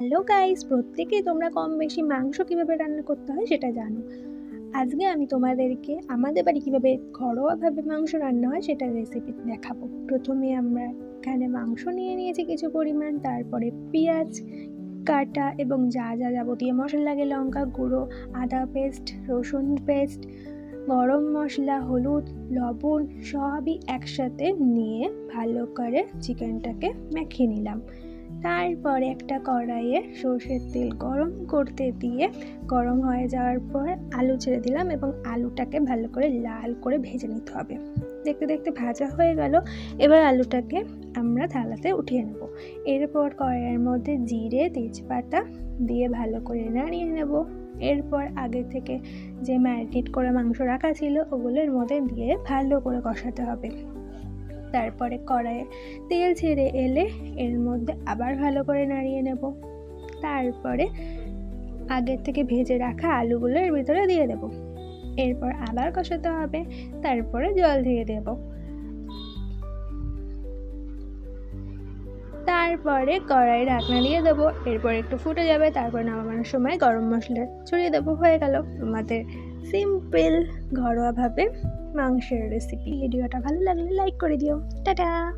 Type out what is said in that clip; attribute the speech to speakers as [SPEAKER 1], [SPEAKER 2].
[SPEAKER 1] Hello guys, প্রত্যেকেই তোমরা কম বেশি মাংস কীভাবে রান্না করতে হয় সেটা জানো। আজকে আমি তোমাদেরকে আমাদের বাড়ি কীভাবে ঘরোয়াভাবে মাংস রান্না হয় সেটার রেসিপি দেখাবো। প্রথমে আমরা এখানে মাংস নিয়ে নিয়েছি কিছু পরিমাণ, তারপরে পেঁয়াজ কাটা এবং যা যা যাবতীয় মশলা লাগে, লঙ্কা গুঁড়ো, আদা পেস্ট, রসুন পেস্ট, গরম মশলা, হলুদ, লবণ সবই একসাথে নিয়ে ভালো করে চিকেনটাকে মেখে নিলাম। তারপরে একটা কড়াইয়ে সর্ষের তেল গরম করতে দিয়ে গরম হয়ে যাওয়ার পর আলু ছেড়ে দিলাম এবং আলুটাকে ভালো করে লাল করে ভেজে নিতে হবে। দেখতে দেখতে ভাজা হয়ে গেল। এবার আলুটাকে আমরা থালাতে উঠিয়ে নেব। এরপর কড়াইয়ের মধ্যে জিরে তেজপাতা দিয়ে ভালো করে নাড়িয়ে নেব। এরপর আগে থেকে যে ম্যারিনেট করে মাংস রাখা ছিল ওগুলোর মধ্যে দিয়ে ভালো করে কষাতে হবে। তারপরে কড়াইয়ে তেল ছেড়ে এলে এর মধ্যে আবার ভালো করে নাড়িয়ে নেব। তারপরে আগের থেকে ভেজে রাখা আলুগুলো এর ভিতরে দিয়ে দেব। এরপর আবার কষাতে হবে। তারপরে জল দিয়ে দেব। তারপরে কড়াই ঢাকনা দিয়ে দেবো। এরপর একটু ফুটে যাবে। তারপর নামানোর সময় গরম মশলা ছড়িয়ে দেবো। হয়ে গেল আমাদের সিম্পল ঘরোয়াভাবে মাংসের রেসিপি। ভিডিওটা ভালো লাগলে লাইক করে দিও। টাটা।